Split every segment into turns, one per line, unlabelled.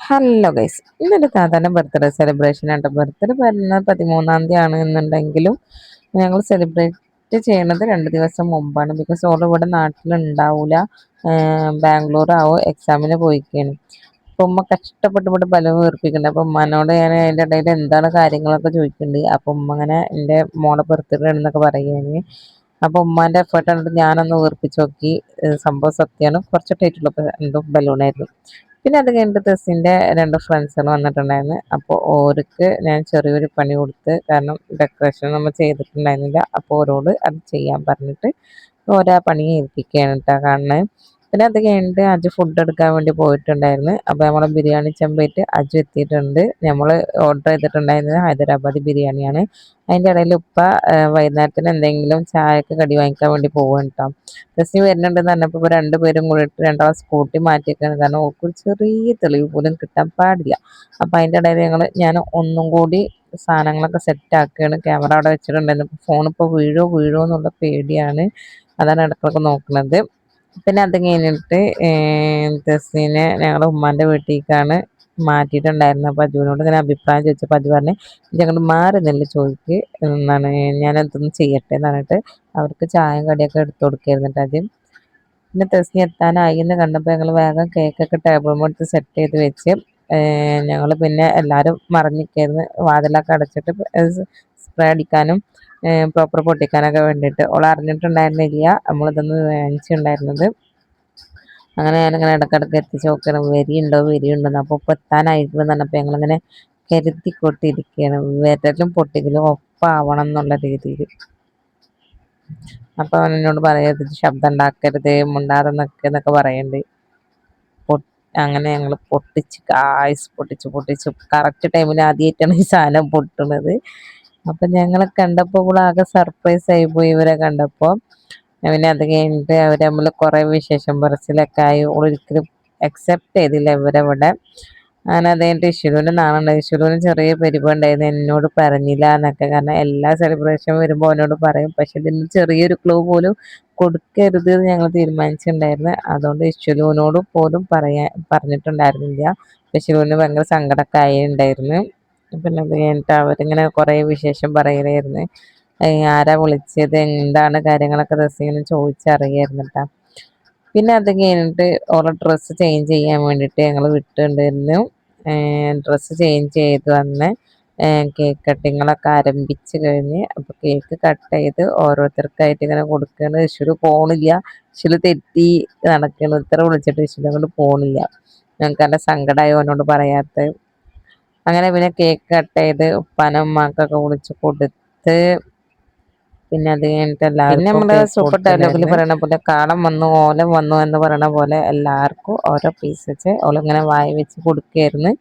Hello guys, ഇന്നൊരു താത്താൻ്റെ birthday celebration ആണ്. Birthday വരുന്നത് 13-ാം തീയതി ആണ് എന്നുണ്ടെങ്കിലും ഞങ്ങൾ സെലിബ്രേറ്റ് ചെയ്യണത് 2 ദിവസം മുമ്പാണ്. ബിക്കോസ് ഓൾ ഇവിടെ നാട്ടിലുണ്ടാവില്ല, ബാംഗ്ലൂർ ആവും, എക്സാമിന് പോയിക്കാണ്. അപ്പം ഉമ്മ കഷ്ടപ്പെട്ട് ഇവിടെ ബലൂൺ വീർപ്പിക്കുന്നുണ്ട്. അപ്പം ഉമ്മനോട് ഞാൻ അതിൻ്റെ ഇടയിൽ എന്താണ് കാര്യങ്ങളൊക്കെ ചോദിക്കുന്നുണ്ട്. അപ്പം ഉമ്മ അങ്ങനെ എൻ്റെ മോളെ ബർത്ത്ഡേ ആണെന്നൊക്കെ പറയുകയാണ്. അപ്പോൾ ഉമ്മാൻ്റെ എഫേർട്ട് കണ്ടിട്ട് ഞാനൊന്ന് വീർപ്പിച്ച് നോക്കി. സംഭവം സത്യമാണ്, കുറച്ച് ടൈറ്റുള്ള എന്തോ ബലൂണായിരുന്നു. പിന്നെ അത് കഴിഞ്ഞിട്ട് തെസ്സിൻ്റെ 2 ഫ്രണ്ട്സുകൾ വന്നിട്ടുണ്ടായിരുന്നു. അപ്പോൾ ഓർക്ക് ഞാൻ ചെറിയൊരു പണി കൊടുത്ത്, കാരണം ഡെക്കറേഷൻ നമ്മൾ ചെയ്തിട്ടുണ്ടായിരുന്നില്ല. അപ്പോൾ ഓരോട് അത് ചെയ്യാൻ പറഞ്ഞിട്ട് ഓരോ പണി ഏൽപ്പിക്കുകയാണ് കേട്ടോ കാണുന്നത്. പിന്നെ അത് കഴിഞ്ഞിട്ട് അജ് ഫുഡ് എടുക്കാൻ വേണ്ടി പോയിട്ടുണ്ടായിരുന്നു. അപ്പോൾ നമ്മളെ ബിരിയാണി ചെമ്പായിട്ട് അജു എത്തിയിട്ടുണ്ട്. നമ്മൾ ഓർഡർ ചെയ്തിട്ടുണ്ടായിരുന്നത് ഹൈദരാബാദി ബിരിയാണിയാണ്. അതിൻ്റെ ഇടയിൽ ഉപ്പ വൈകുന്നേരത്തിന് എന്തെങ്കിലും ചായക്ക് കടി വാങ്ങിക്കാൻ വേണ്ടി പോവുകയാണ് കേട്ടോ. ജസ്റ്റ് വരുന്നുണ്ടെന്ന് പറഞ്ഞപ്പോൾ ഇപ്പോൾ 2 പേരും കൂടിയിട്ട് രണ്ടാളും സ്കൂട്ടി മാറ്റിയേക്കാണ്. കാരണം ഓർക്ക് ചെറിയ തെളിവ് പോലും കിട്ടാൻ പാടില്ല. അപ്പോൾ അതിൻ്റെ ഇടയിൽ ഞാൻ ഒന്നും കൂടി സാധനങ്ങളൊക്കെ സെറ്റ് ആക്കുകയാണ്. ക്യാമറ അവിടെ വെച്ചിട്ടുണ്ടായിരുന്നു. ഫോണിപ്പോൾ വീഴോ എന്നുള്ള പേടിയാണ്. അതാണ് ഇടയ്ക്കൊക്കെ നോക്കുന്നത്. പിന്നെ അത് കഴിഞ്ഞിട്ട് ജസ്റ്റിനെ ഞങ്ങളുടെ ഉമ്മാൻ്റെ വീട്ടിലേക്കാണ് മാറ്റിയിട്ടുണ്ടായിരുന്നത്. അപ്പോൾ അജുവിനോട് ഇങ്ങനെ അഭിപ്രായം ചോദിച്ചപ്പോൾ അജു പറഞ്ഞ് ഞങ്ങൾ മാറി നെല്ല് ചോദിക്ക് എന്നാണ്, ഞാനതൊന്നും ചെയ്യട്ടെ എന്ന് പറഞ്ഞിട്ട് അവർക്ക് ചായയും കടിയൊക്കെ എടുത്തു കൊടുക്കായിരുന്നു ആദ്യം. പിന്നെ തെസ്നി എത്താനായി എന്ന് കണ്ടപ്പോൾ ഞങ്ങൾ വേഗം കേക്കൊക്കെ ടേബിൾ എടുത്ത് സെറ്റ് ചെയ്ത് വെച്ച് ഞങ്ങൾ പിന്നെ എല്ലാവരും മറിഞ്ഞിരിക്കായിരുന്നു. വാതിലൊക്കെ അടച്ചിട്ട് സ്പ്രേ അടിക്കാനും പ്രോപ്പർ പൊട്ടിക്കാനൊക്കെ വേണ്ടിയിട്ട്. ഓൾ അറിഞ്ഞിട്ടുണ്ടായിരുന്നില്ല നമ്മളിതൊന്ന് വാങ്ങിച്ചിട്ടുണ്ടായിരുന്നത്. അങ്ങനെ ഞാനിങ്ങനെ ഇടയ്ക്കിടയ്ക്ക് എത്തിച്ച് നോക്കണം വരിയുണ്ടോയെന്ന്. അപ്പോൾ ഇപ്പോൾ എത്താനായിരിക്കുമെന്ന് പറഞ്ഞപ്പോൾ ഞങ്ങളിങ്ങനെ കരുതി കൊട്ടിയിരിക്കുകയാണ്, വിരലും പൊട്ടിക്കലും ഒപ്പാവണം എന്നുള്ള രീതിയിൽ. അപ്പോൾ അവൻ എന്നോട് പറയരുത്, ശബ്ദം ഉണ്ടാക്കരുത്, മുണ്ടാതെ നിൽക്കുന്നൊക്കെ പറയുന്നുണ്ട്. അങ്ങനെ ഞങ്ങൾ പൊട്ടിച്ച് കറക്റ്റ് ടൈമിൽ ആദ്യമായിട്ടാണ് ഈ സാധനം പൊട്ടുന്നത്. അപ്പം ഞങ്ങളെ കണ്ടപ്പോൾ ഇവിടെ ആകെ സർപ്രൈസ് ആയിപ്പോയി ഇവരെ കണ്ടപ്പോൾ. പിന്നെ അത് കഴിഞ്ഞിട്ട് അവർ തമ്മിൽ കുറേ വിശേഷം പറച്ചിലൊക്കെ ആയി. ഒരിക്കലും അക്സെപ്റ്റ് ചെയ്തില്ല ഇവരവിടെ. അങ്ങനെ അത് കഴിഞ്ഞിട്ട് ഇഷുവിന് നാളുണ്ടായി. ഇഷുവിന് ചെറിയ പരിപാടിയുണ്ടായിരുന്നു, എന്നോട് പറഞ്ഞില്ല എന്നൊക്കെ. കാരണം എല്ലാ സെലിബ്രേഷൻ വരുമ്പോൾ അവനോട് പറയും, പക്ഷെ ഇതിന് ചെറിയൊരു ക്ലൂ പോലും കൊടുക്കരുത് എന്ന് ഞങ്ങൾ തീരുമാനിച്ചിട്ടുണ്ടായിരുന്നു. അതുകൊണ്ട് ഇഷുവിനോട് പോലും പറഞ്ഞിട്ടുണ്ടായിരുന്നില്ല. ഇഷുവിന് ഭയങ്കര സങ്കടമൊക്കെ ആയിട്ടുണ്ടായിരുന്നു. പിന്നെ അത് കഴിഞ്ഞിട്ട് അവരിങ്ങനെ കുറേ വിശേഷം പറയലായിരുന്നു. ആരാ വിളിച്ചത്, എന്താണ് കാര്യങ്ങളൊക്കെ ഇങ്ങനെ ചോദിച്ചറിയായിരുന്നു കേട്ടോ. പിന്നെ അത് കഴിഞ്ഞിട്ട് ഓരോ ഡ്രസ്സ് ചേഞ്ച് ചെയ്യാൻ വേണ്ടിയിട്ട് ഞങ്ങൾ വിട്ടിട്ടുണ്ടായിരുന്നു. ഡ്രസ്സ് ചേഞ്ച് ചെയ്ത് വന്ന് കേക്ക് കട്ടിങ്ങളൊക്കെ ആരംഭിച്ച് കഴിഞ്ഞ് അപ്പോൾ കേക്ക് കട്ട് ചെയ്ത് ഓരോരുത്തർക്കായിട്ട് ഇങ്ങനെ കൊടുക്കുകയാണ്. ഇഷുല് പോണില്ല, ഇഷുല് തെറ്റി നടക്കണം. ഇത്ര വിളിച്ചിട്ട് ഇഷുല് അങ്ങോട്ട് പോണില്ല. ഞങ്ങൾക്ക് നല്ല സങ്കടമായി അവനോട് പറയാത്ത. അങ്ങനെ പിന്നെ കേക്ക് കട്ട് ചെയ്ത് ഉപ്പാനും ഉമ്മാക്കൊക്കെ വിളിച്ച് കൊടുത്ത്. പിന്നെ അത് കഴിഞ്ഞിട്ട് എല്ലാവർക്കും നമ്മുടെ സൂപ്പർ ഡയലോഗിൽ പറയണ പോലെ കാലം വന്നു ഓലം വന്നു എന്ന് പറയണ പോലെ എല്ലാവർക്കും ഓരോ പീസ് വെച്ച് ഓളിങ്ങനെ വായി വെച്ച് കൊടുക്കുകയായിരുന്നു.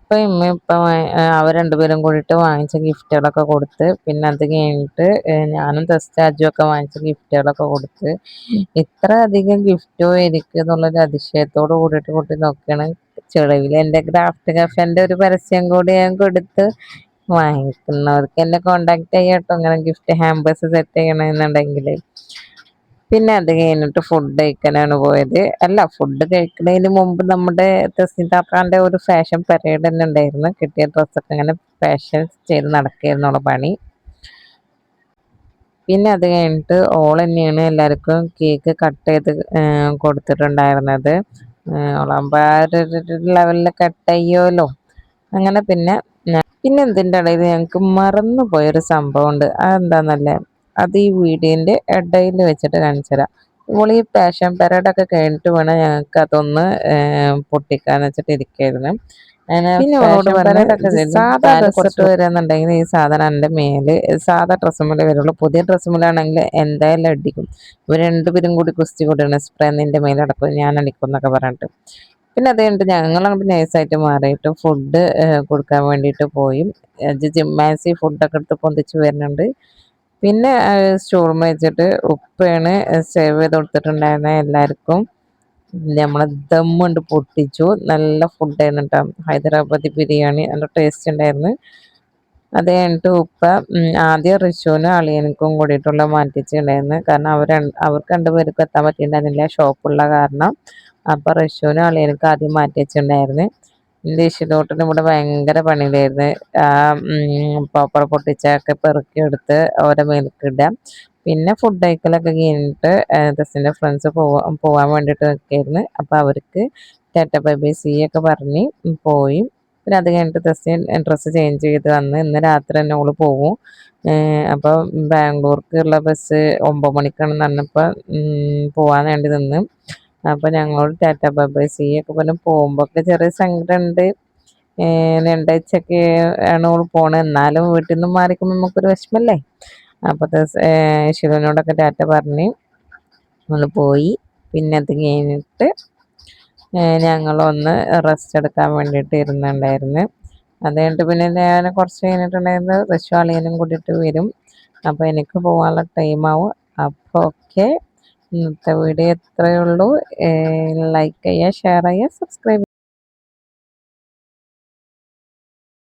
ഇപ്പം ഇപ്പം അവർ 2 പേരും കൂടിയിട്ട് വാങ്ങിച്ച ഗിഫ്റ്റുകളൊക്കെ കൊടുത്ത്. പിന്നെ അത് കഴിഞ്ഞിട്ട് ഞാനും തെസ്റ്റാജും ഒക്കെ വാങ്ങിച്ച ഗിഫ്റ്റുകളൊക്കെ കൊടുത്ത്. ഇത്ര അധികം ഗിഫ്റ്റോ എനിക്ക് എന്നുള്ളൊരു അതിശയത്തോട് കൂടിയിട്ട് കൂട്ടി നോക്കുകയാണ്. ചെളവിൽ എൻ്റെ ക്രാഫ്റ്റ് കഫേൻ്റെ ഒരു പരസ്യം കൂടി ഞാൻ കൊടുത്ത്. വാങ്ങിക്കുന്നവർക്ക് എന്നെ കോണ്ടാക്ട് ചെയ്യാം കേട്ടോ, അങ്ങനെ ഗിഫ്റ്റ് ഹാമ്പേഴ്സ് സെറ്റ് ചെയ്യണമെന്നുണ്ടെങ്കിൽ. പിന്നെ അത് കഴിഞ്ഞിട്ട് ഫുഡ് കഴിക്കാനാണ് പോയത്. അല്ല, ഫുഡ് കഴിക്കുന്നതിന് മുമ്പ് നമ്മുടെ തെസ്നിതാത്താൻ്റെ ഒരു ഫാഷൻ പരേഡ് തന്നെ ഉണ്ടായിരുന്നു. കിട്ടിയ ഡ്രസ്സൊക്കെ അങ്ങനെ ഫാഷൻ ചെയ്ത് നടക്കുകയായിരുന്നുള്ള പണി. പിന്നെ അത് കഴിഞ്ഞിട്ട് ഓൾ തന്നെയാണ് എല്ലാവർക്കും കേക്ക് കട്ട് ചെയ്ത് കൊടുത്തിട്ടുണ്ടായിരുന്നത്. ഓളാകുമ്പോൾ ആ ഒരു ലെവലിൽ കട്ട് ചെയ്യുമല്ലോ. അങ്ങനെ പിന്നെ ഇതിൻ്റെ ഇടയിൽ ഞങ്ങൾക്ക് മറന്നു പോയൊരു സംഭവമുണ്ട്. അതെന്താണെന്നല്ലേ, അത് ഈ വീഡിയോൻ്റെ ഇടയിൽ വെച്ചിട്ട് കാണിച്ചു തരാം. ഇപ്പോൾ ഈ പാഷൻ പരേഡൊക്കെ കഴിഞ്ഞിട്ട് വേണം ഞങ്ങൾക്ക് അതൊന്ന് പൊട്ടിക്കാന്ന് വെച്ചിട്ട് ഇരിക്കായിരുന്നു. പിന്നെ അവളോട് പറഞ്ഞ് സാധാ ഡ്രസ്സ് ഇട്ട് വരികയെന്നുണ്ടെങ്കിൽ ഈ സാധനം എൻ്റെ മേല് സാധാ ഡ്രസ്സുമ്മേലെ വരുള്ളൂ, പുതിയ ഡ്രസ്സുമ്മലാണെങ്കിൽ എന്തായാലും അടിക്കും. ഇവർ 2 പേരും കൂടി കുസ്തി കൂടിയാണ്, സ്പ്രേ നിൻ്റെ മേലടക്കും ഞാൻ അടിക്കും എന്നൊക്കെ പറഞ്ഞിട്ട്. പിന്നെ അത് കഴിഞ്ഞിട്ട് ഞങ്ങളങ്ങോട്ട് നൈസായിട്ട് മാറിയിട്ട് ഫുഡ് കൊടുക്കാൻ വേണ്ടിയിട്ട് പോയി. ജിമ്മാസി ഫുഡൊക്കെ എടുത്ത് പൊന്തിച്ച് വരുന്നുണ്ട്. പിന്നെ സ്റ്റൂൾമ വെച്ചിട്ട് ഉപ്പയാണ് സേവ് ചെയ്ത് കൊടുത്തിട്ടുണ്ടായിരുന്നത് എല്ലാവർക്കും. നമ്മളെ ദമ്മുണ്ട് പൊട്ടിച്ചു. നല്ല ഫുഡായിരുന്നു കേട്ടോ. ഹൈദരാബാദി ബിരിയാണി നല്ല ടേസ്റ്റ് ഉണ്ടായിരുന്നു. അത് കഴിഞ്ഞിട്ട് ആദ്യം റിഷുവിനും അളിയനിക്കും കൂടിയിട്ടുള്ള മാറ്റിച്ചിട്ടുണ്ടായിരുന്നു. കാരണം അവർക്ക് രണ്ടുപേർക്കും എത്താൻ പറ്റിയിട്ടുണ്ടായിരുന്നില്ല ഷോപ്പുള്ള കാരണം. അപ്പൊ റിഷുവിനും അളിയനിക്കും ആദ്യം മാറ്റി വെച്ചിട്ടുണ്ടായിരുന്നു. എൻ്റെ ഇഷിതോട്ടിന് ഇവിടെ ഭയങ്കര പണിയിലായിരുന്നു. പോപ്പറ പൊട്ടിച്ചൊക്കെ പെറുക്കിയെടുത്ത് ഓരോ മേൽക്കിടാം. പിന്നെ ഫുഡ് കഴിക്കലൊക്കെ കഴിഞ്ഞിട്ട് ജസ്റ്റിൻ്റെ ഫ്രണ്ട്സ് പോവാൻ വേണ്ടിയിട്ട് നിൽക്കായിരുന്നു. അപ്പോൾ അവർക്ക് ടാറ്റ ബൈ ബൈ സീ ഒക്കെ പറഞ്ഞ് പോയി. പിന്നെ അത് കഴിഞ്ഞിട്ട് ജസ്റ്റ് ഡ്രസ്സ് ചേഞ്ച് ചെയ്ത് വന്ന് ഇന്ന് രാത്രി തന്നെ ഓള് പോകും. അപ്പോൾ ബാംഗ്ലൂർക്കുള്ള ബസ് 9 മണിക്കാണെന്ന് പറഞ്ഞപ്പോൾ പോവാൻ വേണ്ടി നിന്ന്. അപ്പോൾ ഞങ്ങളോട് ടാറ്റ ബൈ ബൈ സീ ഒക്കെ പറഞ്ഞ് പോകുമ്പോഴൊക്കെ ചെറിയ സങ്കടമുണ്ട്. രണ്ടാഴ്ചയൊക്കെ ആണ് ഓള് പോണത്. എന്നാലും വീട്ടിൽ നിന്നും മാറിക്കുമ്പോൾ നമുക്കൊരു വിഷമല്ലേ. അപ്പോൾ ശിവനോടൊക്കെ ടാറ്റ പറഞ്ഞ് നമ്മള് പോയി. പിന്നെ അത് കഴിഞ്ഞിട്ട് ഞങ്ങളൊന്ന് റെസ്റ്റ് എടുക്കാൻ വേണ്ടിയിട്ട് ഇരുന്നുണ്ടായിരുന്നു. അത് കഴിഞ്ഞിട്ട് പിന്നെ ഞാൻ കുറച്ച് കഴിഞ്ഞിട്ടുണ്ടായിരുന്നു റിഷു അളിയനും കൂടിയിട്ട് വരും. അപ്പോൾ എനിക്ക് പോകാനുള്ള ടൈമാവും. അപ്പോൾ ഓക്കെ, ഇന്നത്തെ വീഡിയോ എത്രയേ ഉള്ളൂ. ലൈക്ക് ചെയ്യുക, ഷെയർ ചെയ്യുക, സബ്സ്ക്രൈബ്